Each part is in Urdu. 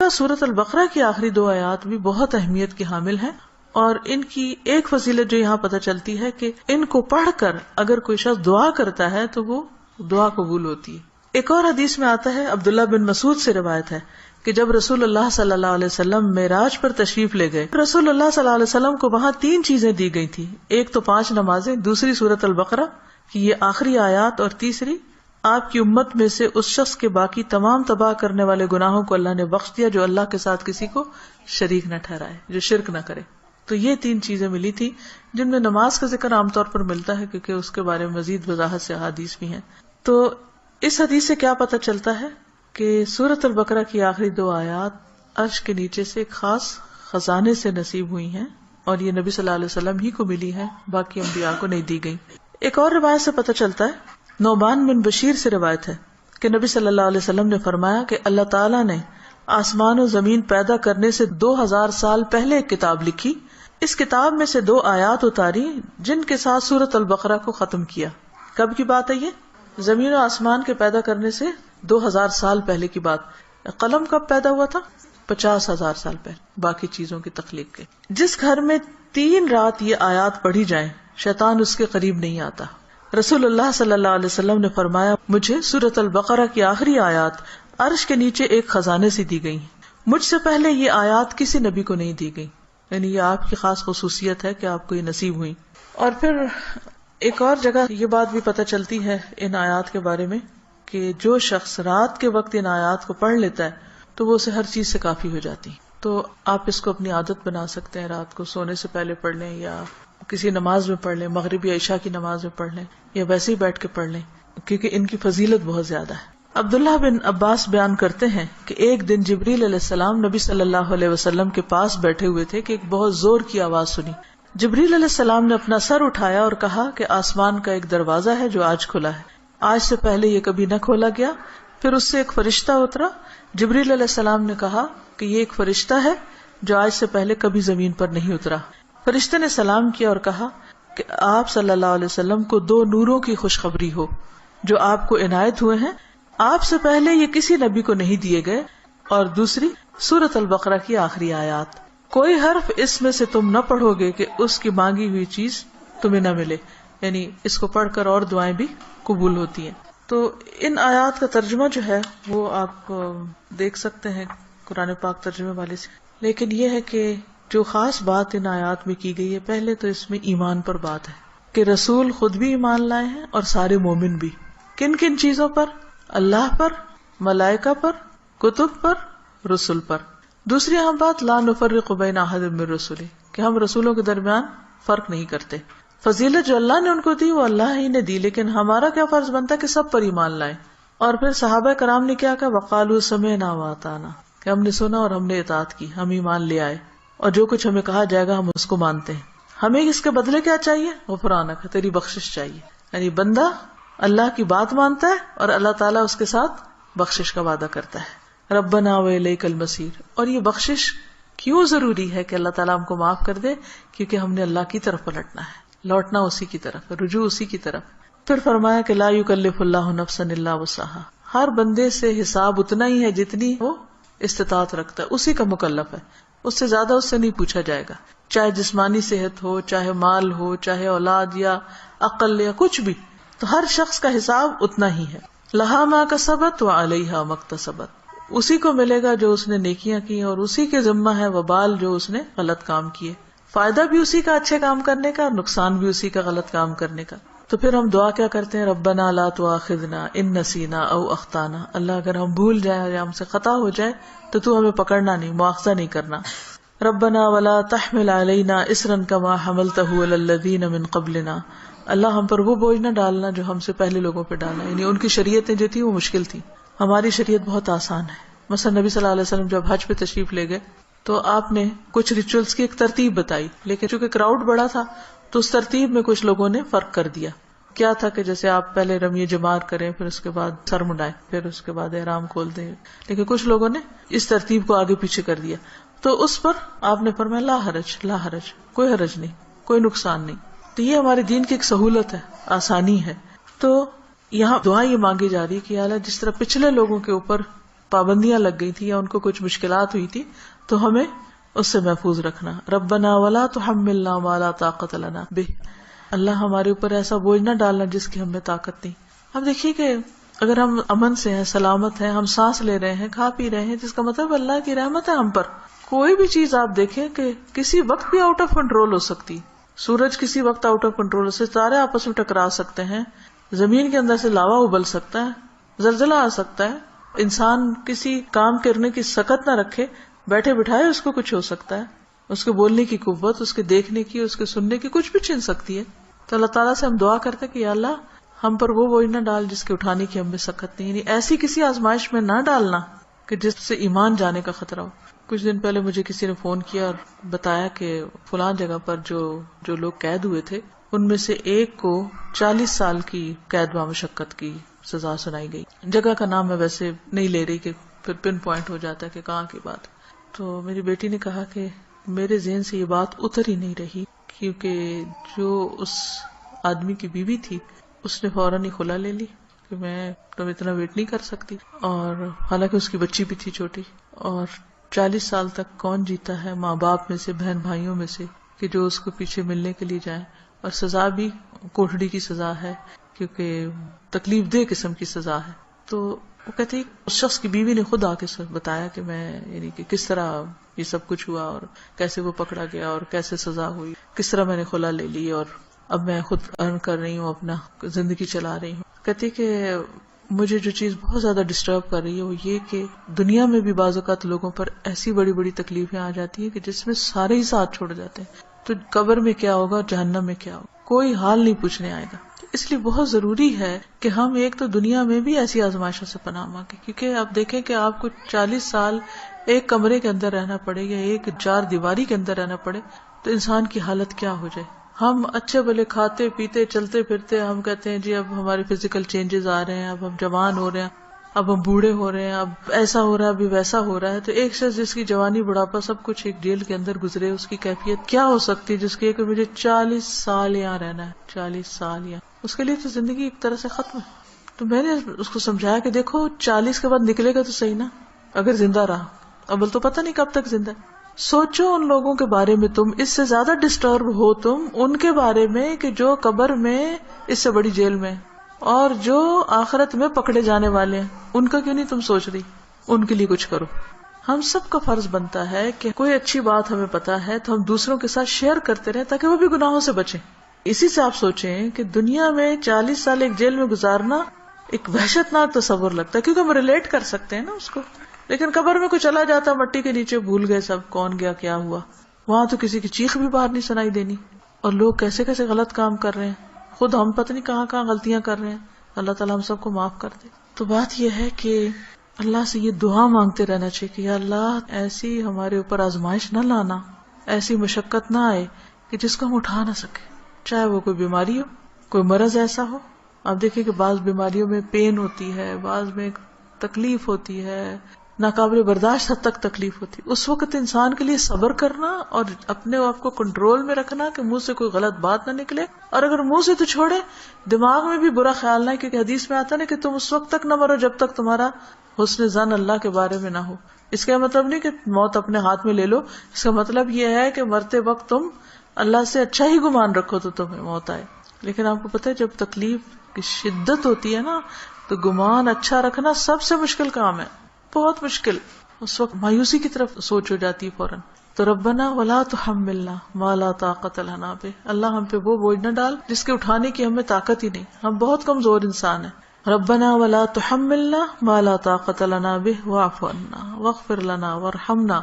سورۃ البقرہ کی آخری 2 آیات بھی بہت اہمیت کی حامل ہیں، اور ان کی ایک فضیلت جو یہاں پتہ چلتی ہے کہ ان کو پڑھ کر اگر کوئی شخص دعا کرتا ہے تو وہ دعا قبول ہوتی ہے۔ ایک اور حدیث میں آتا ہے، عبداللہ بن مسعود سے روایت ہے کہ جب رسول اللہ صلی اللہ علیہ وسلم معراج پر تشریف لے گئے، رسول اللہ صلی اللہ علیہ وسلم کو وہاں 3 چیزیں دی گئی تھی، ایک تو 5 نمازیں، دوسری سورۃ البقرہ کی یہ آخری آیات، اور تیسری آپ کی امت میں سے اس شخص کے باقی تمام تباہ کرنے والے گناہوں کو اللہ نے بخش دیا جو اللہ کے ساتھ کسی کو شریک نہ ٹھہرائے، جو شرک نہ کرے۔ تو یہ 3 چیزیں ملی تھی جن میں نماز کا ذکر عام طور پر ملتا ہے کیونکہ اس کے بارے میں مزید وضاحت سے احادیث بھی ہیں۔ تو اس حدیث سے کیا پتہ چلتا ہے کہ سورۃ البقرہ کی آخری 2 آیات عرش کے نیچے سے ایک خاص خزانے سے نصیب ہوئی ہیں، اور یہ نبی صلی اللہ علیہ وسلم ہی کو ملی ہے، باقی انبیاء کو نہیں دی گئی۔ ایک اور روایت سے پتہ چلتا ہے، نعمان بن بشیر سے روایت ہے کہ نبی صلی اللہ علیہ وسلم نے فرمایا کہ اللہ تعالیٰ نے آسمان و زمین پیدا کرنے سے 2000 سال پہلے ایک کتاب لکھی، اس کتاب میں سے 2 آیات اتاری جن کے ساتھ سورۃ البقرہ کو ختم کیا۔ کب کی بات ہے یہ؟ زمین و آسمان کے پیدا کرنے سے 2000 سال پہلے کی بات۔ قلم کب پیدا ہوا تھا؟ 50,000 سال پہلے، باقی چیزوں کی تخلیق کے۔ جس گھر میں 3 رات یہ آیات پڑھی جائیں شیطان اس کے قریب نہیں آتا۔ رسول اللہ صلی اللہ علیہ وسلم نے فرمایا، مجھے سورۃ البقرہ کی آخری آیات عرش کے نیچے ایک خزانے سے دی گئی، مجھ سے پہلے یہ آیات کسی نبی کو نہیں دی گئی، یعنی یہ آپ کی خاص خصوصیت ہے کہ آپ کو یہ نصیب ہوئی۔ اور پھر ایک اور جگہ یہ بات بھی پتہ چلتی ہے ان آیات کے بارے میں کہ جو شخص رات کے وقت ان آیات کو پڑھ لیتا ہے تو وہ اسے ہر چیز سے کافی ہو جاتی۔ تو آپ اس کو اپنی عادت بنا سکتے ہیں، رات کو سونے سے پہلے پڑھ لیں، یا کسی نماز میں پڑھ لیں، مغرب یا عشاء کی نماز میں پڑھ لیں، یا ویسے ہی بیٹھ کے پڑھ لیں، کیونکہ ان کی فضیلت بہت زیادہ ہے۔ عبداللہ بن عباس بیان کرتے ہیں کہ ایک دن جبریل علیہ السلام نبی صلی اللہ علیہ وسلم کے پاس بیٹھے ہوئے تھے کہ ایک بہت زور کی آواز سنی۔ جبریل علیہ السلام نے اپنا سر اٹھایا اور کہا کہ آسمان کا ایک دروازہ ہے جو آج کھلا ہے، آج سے پہلے یہ کبھی نہ کھولا گیا۔ پھر اس سے ایک فرشتہ اترا۔ جبریل علیہ السلام نے کہا کہ یہ ایک فرشتہ ہے جو آج سے پہلے کبھی زمین پر نہیں اترا۔ فرشتے نے سلام کیا اور کہا کہ آپ صلی اللہ علیہ وسلم کو 2 نوروں کی خوشخبری ہو جو آپ کو عنایت ہوئے ہیں، آپ سے پہلے یہ کسی نبی کو نہیں دیے گئے، اور دوسری سورۃ البقرہ کی آخری آیات، کوئی حرف اس میں سے تم نہ پڑھو گے کہ اس کی مانگی ہوئی چیز تمہیں نہ ملے، یعنی اس کو پڑھ کر اور دعائیں بھی قبول ہوتی ہیں۔ تو ان آیات کا ترجمہ جو ہے وہ آپ دیکھ سکتے ہیں قرآن پاک ترجمے والے سے، لیکن یہ ہے کہ جو خاص بات ان آیات میں کی گئی ہے، پہلے تو اس میں ایمان پر بات ہے کہ رسول خود بھی ایمان لائے ہیں اور سارے مومن بھی۔ کن کن چیزوں پر؟ اللہ پر، ملائکہ پر، کتب پر، رسول پر۔ دوسری اہم بات، لا نفرق بین احد من رسلہ، کہ ہم رسولوں کے درمیان فرق نہیں کرتے۔ فضیلت جو اللہ نے ان کو دی وہ اللہ ہی نے دی، لیکن ہمارا کیا فرض بنتا ہے کہ سب پر ایمان لائیں۔ اور پھر صحابہ کرام نے کیا کہا، وقالوا سمعنا واطعنا، کہ ہم نے سنا اور ہم نے اطاعت کی، ہم ایمان لے آئے، اور جو کچھ ہمیں کہا جائے گا ہم اس کو مانتے ہیں۔ ہمیں اس کے بدلے کیا چاہیے؟ غفرانک، تیری بخشش چاہیے۔ یعنی بندہ اللہ کی بات مانتا ہے اور اللہ تعالیٰ اس کے ساتھ بخشش کا وعدہ کرتا ہے، ربنا وإلیک المصیر۔ اور یہ بخشش کیوں ضروری ہے کہ اللہ تعالیٰ ہم کو معاف کر دے؟ کیونکہ ہم نے اللہ کی طرف پلٹنا ہے، لوٹنا اسی کی طرف، رجوع اسی کی طرف۔ پھر فرمایا کہ لا یکلف اللہ نفسا الا وسعها، ہر بندے سے حساب اتنا ہی ہے جتنی وہ استطاعت رکھتا ہے، اسی کا مکلف ہے، اس سے زیادہ اس سے نہیں پوچھا جائے گا، چاہے جسمانی صحت ہو، چاہے مال ہو، چاہے اولاد یا عقل یا کچھ بھی، تو ہر شخص کا حساب اتنا ہی ہے۔ لہا ما کسبت وعلیہا ما اکتسبت، اسی کو ملے گا جو اس نے نیکیاں کی اور اسی کے ذمہ ہے وبال جو اس نے غلط کام کیے، فائدہ بھی اسی کا اچھے کام کرنے کا، نقصان بھی اسی کا غلط کام کرنے کا۔ تو پھر ہم دعا کیا کرتے ہیں، ربنا لا تؤاخذنا ان نسینا او اخطانا، اللہ اگر ہم بھول جائیں یا ہم سے خطا ہو جائے تو ہمیں پکڑنا نہیں، مؤاخذہ نہیں کرنا۔ ربنا ولا تحمل علینا اصرا کما حملتہ علی الذین من قبلنا، اللہ ہم پر وہ بوجھ نہ ڈالنا جو ہم سے پہلے لوگوں پہ ڈالا، یعنی ان کی شریعتیں جو تھی وہ مشکل تھی، ہماری شریعت بہت آسان ہے۔ مثلا نبی صلی اللہ علیہ وسلم جب حج پہ تشریف لے گئے تو آپ نے کچھ ریچولز کی ایک ترتیب بتائی، لیکن چونکہ کراؤڈ بڑا تھا تو اس ترتیب میں کچھ لوگوں نے فرق کر دیا۔ کیا تھا کہ جیسے آپ پہلے رمی جمار کریں، پھر اس کے بعد سر مڈائیں، پھر اس کے بعد احرام کھول دیں، لیکن کچھ لوگوں نے اس ترتیب کو آگے پیچھے کر دیا، تو اس پر آپ نے فرمایا لا حرج، لا حرج، کوئی حرج نہیں، کوئی نقصان نہیں۔ تو یہ ہمارے دین کی ایک سہولت ہے، آسانی ہے۔ تو یہاں دعا یہ مانگی جا رہی کہ یا اللہ جس طرح پچھلے لوگوں کے اوپر پابندیاں لگ گئی تھی یا ان کو کچھ مشکلات ہوئی تھی تو ہمیں اس سے محفوظ رکھنا. ربنا ولا تحملنا ما لا طاقت لنا بہ، اللہ ہمارے اوپر ایسا بوجھ نہ ڈالنا جس کی ہمیں طاقت نہیں. اب دیکھیے کہ اگر ہم امن سے ہیں، سلامت ہیں، ہم سانس لے رہے ہیں، کھا پی رہے ہیں، جس کا مطلب اللہ کی رحمت ہے ہم پر. کوئی بھی چیز آپ دیکھیں کہ کسی وقت بھی آؤٹ آف کنٹرول ہو سکتی. سورج کسی وقت آؤٹ آف کنٹرول ہو سکتا ہے، ستارے آپس میں ٹکرا سکتے ہیں، زمین کے اندر سے لاوا ابل سکتا ہے، زلزلہ آ سکتا ہے. انسان کسی کام کرنے کی سکت نہ رکھے، بیٹھے بٹھائے اس کو کچھ ہو سکتا ہے. اس کے بولنے کی قوت، اس کے دیکھنے کی، اس کے سننے کی کچھ بھی چھن سکتی ہے. تو اللہ تعالیٰ سے ہم دعا کرتے کہ یا اللہ ہم پر وہ بوجھ نہ ڈال جس کے اٹھانے کی ہم میں سکت نہیں، یعنی ایسی کسی آزمائش میں نہ ڈالنا کہ جس سے ایمان جانے کا خطرہ ہو. کچھ دن پہلے مجھے کسی نے فون کیا اور بتایا کہ فلاں جگہ پر جو لوگ قید ہوئے تھے ان میں سے ایک کو 40 سال کی قید بامشقت کی سزا سنائی گئی. جگہ کا نام میں ویسے نہیں لے رہی کہ پھر پن پوائنٹ ہو جاتا ہے کہ کہاں کی بات. تو میری بیٹی نے کہا کہ میرے ذہن سے یہ بات اتر ہی نہیں رہی، کیونکہ جو اس آدمی کی بیوی تھی اس نے فوراً ہی خلا لے لی کہ میں تو اتنا ویٹ نہیں کر سکتی، اور حالانکہ اس کی بچی بھی تھی چھوٹی. اور 40 سال تک کون جیتا ہے ماں باپ میں سے، بہن بھائیوں میں سے، کہ جو اس کو پیچھے ملنے کے لیے جائیں. اور سزا بھی کوٹڑی کی سزا ہے، کیونکہ تکلیف دہ قسم کی سزا ہے. تو وہ کہتے ہیں اس شخص کی بیوی نے خود آ کے بتایا کہ میں یعنی کہ کس طرح یہ سب کچھ ہوا اور کیسے وہ پکڑا گیا اور کیسے سزا ہوئی، کس طرح میں نے خلا لے لی اور اب میں خود ارن کر رہی ہوں، اپنا زندگی چلا رہی ہوں. کہتی کہ مجھے جو چیز بہت زیادہ ڈسٹرب کر رہی ہے وہ یہ کہ دنیا میں بھی بعض اوقات لوگوں پر ایسی بڑی بڑی تکلیفیں آ جاتی ہیں کہ جس میں سارے ہی ساتھ چھوڑ جاتے ہیں. تو قبر میں کیا ہوگا، جہنم میں کیا ہوگا، کوئی حال نہیں پوچھنے آئے گا. اس لیے بہت ضروری ہے کہ ہم ایک تو دنیا میں بھی ایسی آزمائشوں سے پناہ مانگیں، کیونکہ آپ دیکھیں کہ آپ کو 40 سال ایک کمرے کے اندر رہنا پڑے یا ایک 4 دیواری کے اندر رہنا پڑے تو انسان کی حالت کیا ہو جائے. ہم اچھے بھلے کھاتے پیتے چلتے پھرتے، ہم کہتے ہیں جی اب ہمارے فزیکل چینجز آ رہے ہیں، اب ہم جوان ہو رہے ہیں، اب ہم بوڑھے ہو رہے ہیں، اب ایسا ہو رہا ہے، ابھی ویسا ہو رہا ہے. تو ایک شخص جس کی جوانی بڑھاپا سب کچھ ایک جیل کے اندر گزرے، اس کی کیفیت کیا ہو سکتی ہے جس کی کہ مجھے 40 سال یہاں رہنا ہے، 40 سال یہاں. اس کے لیے تو زندگی ایک طرح سے ختم ہے. تو میں نے اس کو سمجھایا کہ دیکھو 40 کے بعد نکلے گا تو صحیح نا، اگر زندہ رہا. اول تو پتہ نہیں کب تک زندہ ہے. سوچو ان لوگوں کے بارے میں، تم اس سے زیادہ ڈسٹرب ہو تم ان کے بارے میں کہ جو قبر میں اس سے بڑی جیل میں، اور جو آخرت میں پکڑے جانے والے ہیں ان کا کیوں نہیں تم سوچ رہی؟ ان کے لیے کچھ کرو. ہم سب کا فرض بنتا ہے کہ کوئی اچھی بات ہمیں پتا ہے تو ہم دوسروں کے ساتھ شیئر کرتے رہیں تاکہ وہ بھی گناہوں سے بچیں. اسی سے آپ سوچیں کہ دنیا میں 40 سال ایک جیل میں گزارنا ایک وحشت ناک تصور لگتا ہے، کیونکہ ہم ریلیٹ کر سکتے ہیں نا اس کو. لیکن قبر میں کوئی چلا جاتا مٹی کے نیچے، بھول گئے سب کون گیا کیا ہوا. وہاں تو کسی کی چیخ بھی باہر نہیں سنائی دینی. اور لوگ کیسے کیسے غلط کام کر رہے ہیں، خود ہم پتہ نہیں کہاں کہاں غلطیاں کر رہے ہیں. اللہ تعالیٰ ہم سب کو معاف کر دے. تو بات یہ ہے کہ اللہ سے یہ دعا مانگتے رہنا چاہیے کہ یا اللہ ایسی ہمارے اوپر آزمائش نہ لانا، ایسی مشقت نہ آئے کہ جس کو ہم اٹھا نہ سکے، چاہے وہ کوئی بیماری ہو، کوئی مرض ایسا ہو. آپ دیکھیں کہ بعض بیماریوں میں پین ہوتی ہے، بعض میں تکلیف ہوتی ہے، ناقابل برداشت حد تک تکلیف ہوتی. اس وقت انسان کے لیے صبر کرنا اور اپنے آپ کو کنٹرول میں رکھنا کہ منہ سے کوئی غلط بات نہ نکلے، اور اگر منہ سے تو چھوڑے دماغ میں بھی برا خیال نہ، کیونکہ حدیث میں آتا نا کہ تم اس وقت تک نہ مرو جب تک تمہارا حسن ظن اللہ کے بارے میں نہ ہو. اس کا مطلب نہیں کہ موت اپنے ہاتھ میں لے لو، اس کا مطلب یہ ہے کہ مرتے وقت تم اللہ سے اچھا ہی گمان رکھو تو تمہیں موت آئے. لیکن آپ کو پتہ ہے جب تکلیف کی شدت ہوتی ہے نا تو گمان اچھا رکھنا سب سے مشکل کام ہے، بہت مشکل. اس وقت مایوسی کی طرف سوچ ہو جاتی ہے فوراً. تو ربنا ولا تحملنا ما لا طاقت لنا بہ، اللہ ہم پہ وہ بوجھ نہ ڈال جس کے اٹھانے کی ہمیں طاقت ہی نہیں، ہم بہت کمزور انسان ہیں. ربنا ولا تحملنا ما لا طاقت لنا بہ واعف عنا واغفر لنا وارحمنا.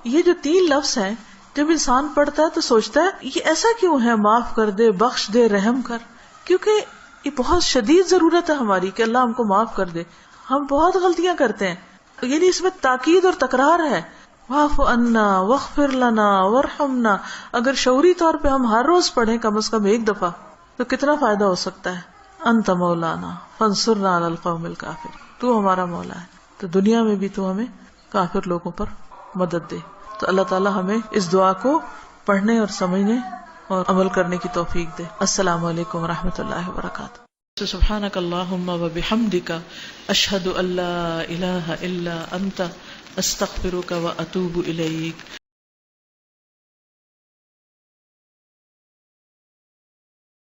یہ جو 3 لفظ ہیں جب انسان پڑھتا ہے تو سوچتا ہے یہ ایسا کیوں ہے، معاف کر دے، بخش دے، رحم کر. کیونکہ یہ بہت شدید ضرورت ہے ہماری کہ اللہ ہم کو معاف کر دے. ہم بہت غلطیاں کرتے ہیں، یعنی اس میں تاکید اور تکرار ہے. واعف عنا واغفر لنا وارحمنا. اگر شعوری طور پہ ہم ہر روز پڑھیں کم از کم ایک دفعہ تو کتنا فائدہ ہو سکتا ہے. انت مولانا فانصرنا علی القوم الکافر. تو ہمارا مولا ہے تو دنیا میں بھی تو ہمیں کافر لوگوں پر مدد دے. تو اللہ تعالی ہمیں اس دعا کو پڑھنے اور سمجھنے اور عمل کرنے کی توفیق دے. السلام علیکم ورحمۃ اللہ وبرکاتہ. سبحانک اللہم و بحمدک اشہد ان لا الہ الا انت استغفرک و اتوب الیک.